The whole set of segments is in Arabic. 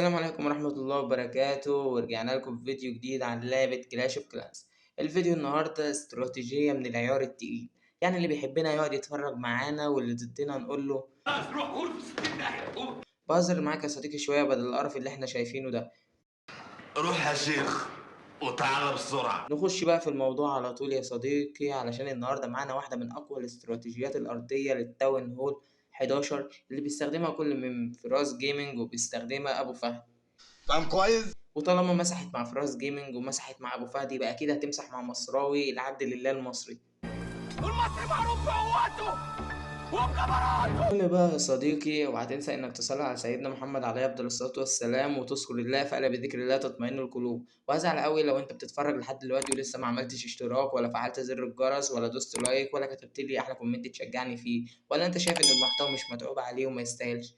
السلام عليكم ورحمة الله وبركاته، ورجعنا لكم في فيديو جديد عن لعبة كلاش اوف كلانس. الفيديو النهاردة استراتيجية من العيار التقيل، يعني اللي بيحبنا يقعد يتفرج معانا واللي ضدنا نقول له روح قول في 60 داهية قول. بهزر معاك يا صديقي شوية بدل القرف اللي احنا شايفينه ده. روح يا شيخ وتعالى بسرعة. نخش بقى في الموضوع على طول يا صديقي، علشان النهاردة معانا واحدة من أقوى الاستراتيجيات الأرضية للتاون هول 11 اللي بيستخدمها كل من فراس جيمنج وبيستخدمها أبو فهد. فاهم كويس؟ وطالما مسحت مع فراس جيمنج ومسحت مع ابو فهد يبقى اكيد هتمسح مع مصراوي العبد لله المصري. المصري معروف بقوته وبجبروته. المهم بقى يا صديقي، اوعى تنسى انك تصلي على سيدنا محمد عليه افضل الصلاه والسلام وتذكر الله، فالا بذكر الله تطمئن القلوب. وهزعل قوي لو انت بتتفرج لحد دلوقتي ولسه ما عملتش اشتراك ولا فعلت زر الجرس ولا دوست لايك ولا كتبت لي احلى كومنت تشجعني فيه، ولا انت شايف ان المحتوى مش متعوب عليه وما يستاهلش.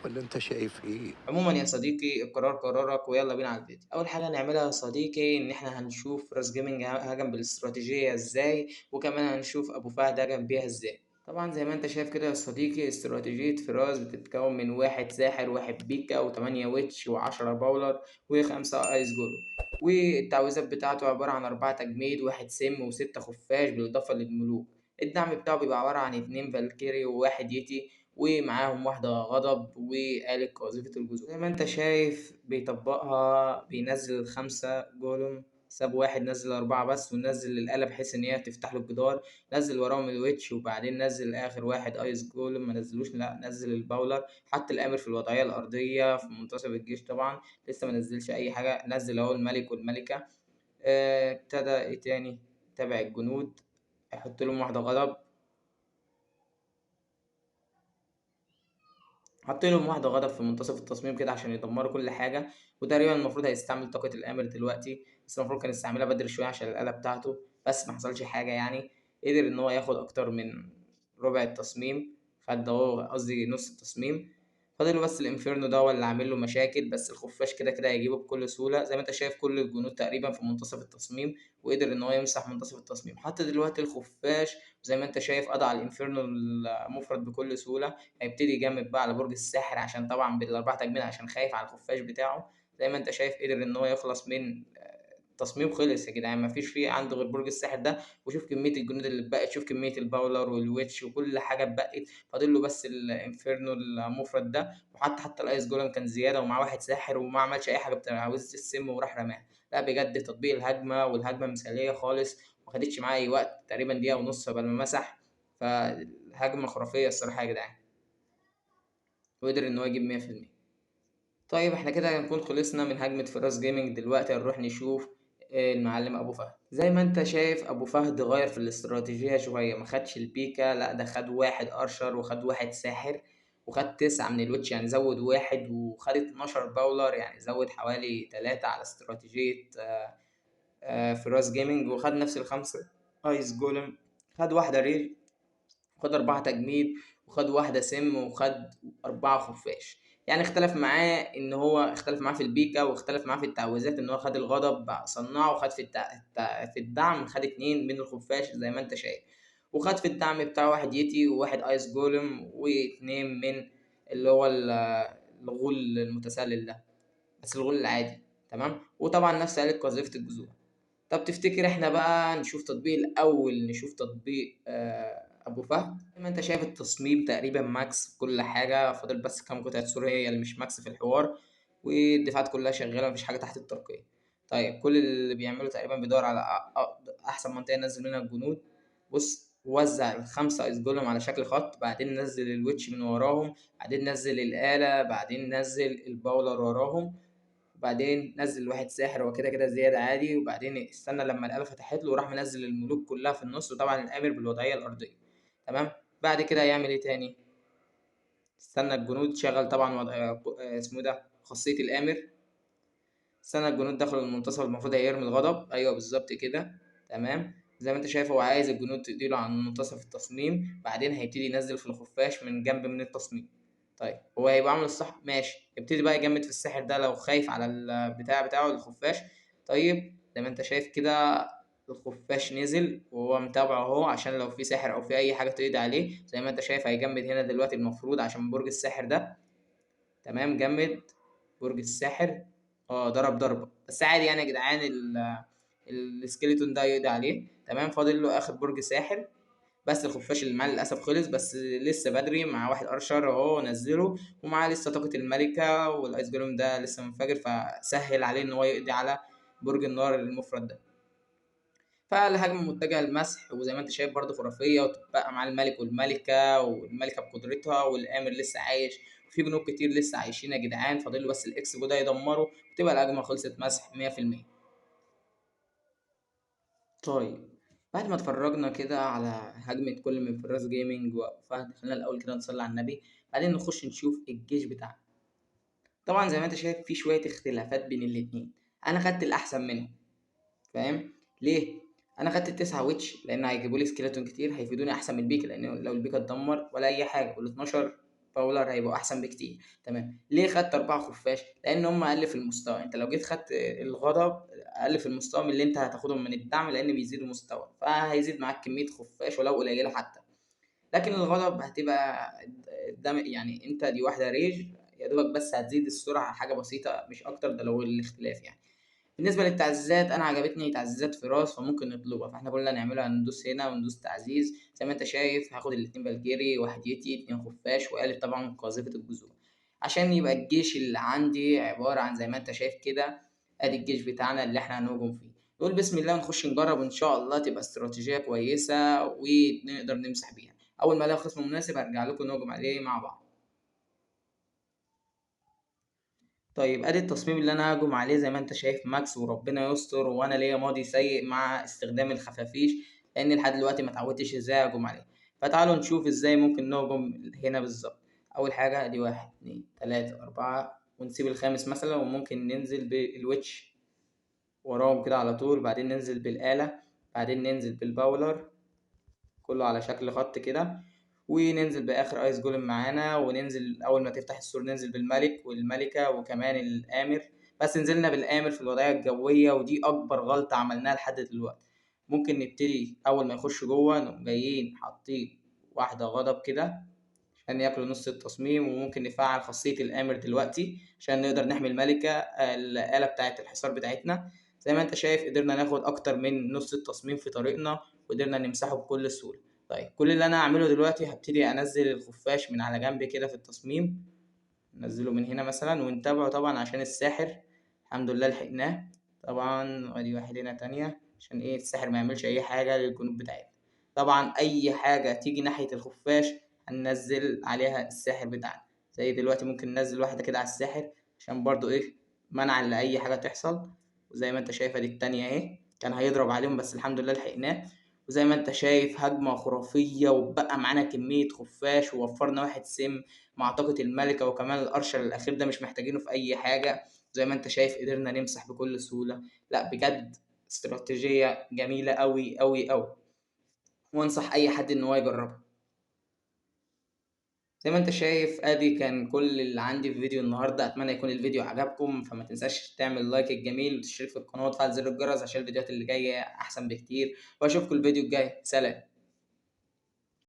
والّا أنت شايف إيه؟ عموما يا صديقي القرار قرارك، ويلا بينا على الفيديو. اول حاجه هنعملها يا صديقي ان احنا هنشوف راس جيمنج هجم بالاستراتيجيه ازاي، وكمان هنشوف ابو فهد هجم بيها ازاي. طبعا زي ما انت شايف كده يا صديقي، استراتيجية فراس بتتكون من واحد ساحر واحد بيكا وتمانية ويتش وعشرة باولر وخمسة ايس جولو، والتعويذات بتاعته عبارة عن أربعة تجميد واحد سم وستة خفاش بالإضافة للملوك. الدعم بتاعه بيبقى عبارة عن اتنين فالكيري وواحد يتي ومعاهم واحدة غضب وآلة قاذفة الجذور. زي ما انت شايف بيطبقها، بينزل خمسة جولم، ساب واحد نزل أربعة بس ونزل الآلة بحيث إن هي تفتح له الجدار. نزل وراهم الويتش وبعدين نزل آخر واحد أيس جولم، ما نزلوش لأ نزل الباولر. حط الآمر في الوضعية الأرضية في منتصف الجيش، طبعا لسه ما نزلش أي حاجة. نزل أهو الملك والملكة. ابتدى إيه تاني؟ تابع الجنود، هيحط لهم واحدة غضب. حط لهم واحدة غضب في منتصف التصميم كده عشان يدمروا كل حاجة. وتقريبا المفروض هيستعمل طاقة الآمر دلوقتي، بس المفروض كان يستعملها بدري شوية عشان الآلة بتاعته، بس محصلش حاجة يعني. قدر إن هو ياخد أكتر من ربع التصميم، خد أهو قصدي نص التصميم. فاضله بس الانفيرنو ده هو اللي عامل له مشاكل، بس الخفاش كده كده هيجيبه بكل سهولة. زي ما انت شايف كل الجنود تقريبا في منتصف التصميم، وقدر ان هو يمسح منتصف التصميم. حتى دلوقتي الخفاش زي ما انت شايف قضى على الانفيرنو المفرد بكل سهولة. هيبتدي يجمد بقى على برج الساحر عشان طبعا بالاربع تجميل عشان خايف على الخفاش بتاعه. زي ما انت شايف قدر ان هو يخلص من التصميم. خلص يا جدعان، مفيش فيه عنده غير برج الساحر ده. وشوف كمية الجنود اللي اتبقت، شوف كمية الباولر والويتش وكل حاجة اتبقت. فاضل له بس الانفيرنو المفرد ده. وحتى الايس جولم كان زيادة ومع واحد ساحر وما عملش اي حاجة بتعويذة السم وراح رماها. لا بجد تطبيق الهجمة، والهجمة مثالية خالص. ما خدتش معايا أي وقت، تقريبا دقيقة ونص قبل ما مسح. فالهجمة خرافية الصراحة يا جدعان، وقدر إن هو يجيب 100%. طيب احنا كده هنكون خلصنا من هجمة فراس جيمنج. دلوقتي هنروح نشوف المعلم أبو فهد. زي ما انت شايف أبو فهد غير في الاستراتيجية شوية، ما خدش البيكا، لا ده خد واحد أرشر وخد واحد ساحر وخد تسعة من الويتش، يعني زود واحد، وخد 12 باولر يعني زود حوالي تلاتة على استراتيجية فراس جيمنج. وخد نفس الخمسة ايس جولم، خد واحدة ريج، وخد أربعة تجميد، وخد واحدة سم، وخد أربعة خفاش. يعني اختلف معاه إن هو اختلف معاه في البيكا، واختلف معاه في التعويذات إن هو خد الغضب صنعه، وخد في في الدعم خد اتنين من الخفاش زي ما أنت شايف. وخد في الدعم بتاعه واحد يتي وواحد ايس جولم واتنين من اللي هو الغول المتسلل ده، بس الغول العادي. تمام. وطبعا نفس آلة قذيفة الجذور. طب تفتكر احنا بقى نشوف تطبيق الأول، نشوف تطبيق أبو فهد. زي ما انت شايف التصميم تقريبا ماكس في كل حاجة، فاضل بس كام قطعة سوري هي اللي مش ماكس في الحوار. والدفاعات كلها شغالة، مفيش حاجة تحت الترقية. طيب كل اللي بيعمله تقريبا بيدور على أحسن منطقة ينزل منها الجنود. بص وزع الخمسة ايس جولم على شكل خط، بعدين نزل الويتش من وراهم، بعدين نزل الآلة، بعدين نزل الباولر وراهم، وبعدين نزل واحد ساحر هو كده كده زيادة عادي، وبعدين استنى لما الآلة فتحت له وراح منزل الملوك كلها في النص، وطبعا الآمر بالوضعية الأرضية. تمام. بعد كده هيعمل ايه تاني؟ استنى الجنود شغل طبعا اسمه ده خاصية الآمر. استنى الجنود دخلوا المنتصف، المفروض هيرمي الغضب، أيوه بالظبط كده. تمام. زي ما انت شايف هو عايز الجنود تقضيله عن منتصف التصميم، بعدين هيبتدي ينزل في الخفاش من جنب من التصميم. طيب هو هيبقى عامل الصح ماشي، يبتدي بقى يجمد في الساحر ده لو خايف على البتاع بتاعه الخفاش. طيب زي ما انت شايف كده الخفاش نزل وهو متابعه اهو عشان لو في ساحر او في اي حاجه تقضي عليه. زي ما انت شايف هيجمد هنا دلوقتي المفروض عشان برج الساحر ده. تمام جمد. برج الساحر ضرب ضربة، بس عادي يعني يا جدعان السكيلتون ده يقضي عليه. تمام، فاضل له آخر برج ساحر، بس الخفاش اللي معاه للأسف خلص، بس لسه بدري، مع واحد أرشر أهو نزله، ومعاه لسه طاقة الملكة، والأيس جولوم ده لسه منفجر، فسهل عليه إن هو يقضي على برج النار المفرد ده. فالهجمة متجهة للمسح، وزي ما انت شايف برضه خرافية، وتبقى مع الملك والملكة، والملكة بقدرتها، والآمر لسه عايش، وفي جنود كتير لسه عايشين يا جدعان، فاضل له بس الإكسبو ده يدمره، وتبقى الهجمة خلصت مسح 100%. طيب، بعد ما اتفرجنا كده على هجمة كل من فراس جيمنج وفهد، خلينا الأول كده نصلي على النبي، بعدين نخش نشوف الجيش بتاعنا. طبعا زي ما انت شايف في شوية اختلافات بين الاتنين، أنا خدت الأحسن منهم. فاهم ليه؟ انا خدت التسعة ويتش لان هيجيبوا لي سكيلتون كتير هيفيدوني احسن من البيك، لان لو البيك اتدمر ولا اي حاجه، وال 12 باولر هيبقوا احسن بكتير. تمام، ليه خدت 4 خفاش؟ لان هم اقل في المستوى. انت لو جيت خدت الغضب اقل في المستوى من اللي انت هتاخدهم من الدعم، لان بيزيدوا مستوى، فهيزيد معاك كميه خفاش ولو قليله حتى. لكن الغضب هتبقى قدام، يعني انت دي واحده ريج يا دوبك، بس هتزيد السرعه حاجه بسيطه مش اكتر، ده لو الاختلاف يعني. بالنسبة للتعزيزات، أنا عجبتني تعزيزات فراس، فممكن نطلبها، فاحنا كل اللي هنعمله هندوس هنا وندوس تعزيز. زي ما انت شايف هاخد الاتنين فالكيري، واحد يتي، اتنين خفاش، وقالب طبعا قاذفة الجذور، عشان يبقى الجيش اللي عندي عبارة عن زي ما انت شايف كده. ادي الجيش بتاعنا اللي احنا هنهجم فيه. نقول بسم الله ونخش نجرب، وان شاء الله تبقى استراتيجية كويسة ونقدر نمسح بيها. اول ما الاقي خصم مناسب هرجع لكم نهجم عليه مع بعض. طيب، ادي التصميم اللي انا ههجم عليه، زي ما انت شايف ماكس، وربنا يستر، وانا ليا ماضي سيء مع استخدام الخفافيش، لاني لحد دلوقتي ما اتعودتش ازاي اهجم عليه. فتعالوا نشوف ازاي ممكن نهجم هنا بالظبط. اول حاجه ادي 1 2 3 4، ونسيب الخامس مثلا، وممكن ننزل بالويتش وراهم كده على طول، بعدين ننزل بالآلة، بعدين ننزل بالباولر، كله على شكل خط كده، وننزل بآخر ايس جولم معانا، وننزل اول ما تفتح السور ننزل بالملك والملكة وكمان الآمر. بس نزلنا بالآمر في الوضعية الجوية، ودي أكبر غلطة عملناها لحد دلوقتي. ممكن نبتدي أول ما يخش جوه نقوم جايين حاطين واحدة غضب كده عشان ياكلوا نص التصميم، وممكن نفعل خاصية الآمر دلوقتي عشان نقدر نحمي الملكة، الآلة بتاعة الحصار بتاعتنا. زي ما انت شايف قدرنا ناخد أكتر من نص التصميم في طريقنا، وقدرنا نمسحه بكل سهولة. طيب، كل اللي أنا هعمله دلوقتي هبتدي أنزل الخفاش من على جنب كده في التصميم، ننزله من هنا مثلا، ونتابعه طبعا عشان الساحر. الحمد لله لحقناه. طبعا ادي واحد هنا تانية عشان ايه الساحر ما يعملش اي حاجة للجنود بتاعتنا. طبعا اي حاجة تيجي ناحية الخفاش هننزل عليها الساحر بتاعنا. زي دلوقتي ممكن ننزل واحدة كده على الساحر عشان برضو ايه منعا لأي حاجة تحصل. وزي ما انت شايفة دي التانية اهي، كان هيضرب عليهم بس الحمد لله لحقناه. وزي ما انت شايف هجمة خرافية، وبقى معانا كمية خفاش، ووفرنا واحد سم مع طاقة الملكة، وكمان الأرشر الأخير ده مش محتاجينه في أي حاجة. زي ما أنت شايف قدرنا نمسح بكل سهولة. لأ بجد استراتيجية جميلة أوي أوي أوي، وأنصح أي حد إن هو يجربها. زي ما أنت شايف أدي كان كل اللي عندي في فيديو النهاردة، أتمنى يكون الفيديو عجبكم، فما تنساش تعمل لايك الجميل وتشترك في القناة وتفعل زر الجرس عشان الفيديوهات اللي جاية أحسن بكتير. وأشوفكم الفيديو الجاي، سلام.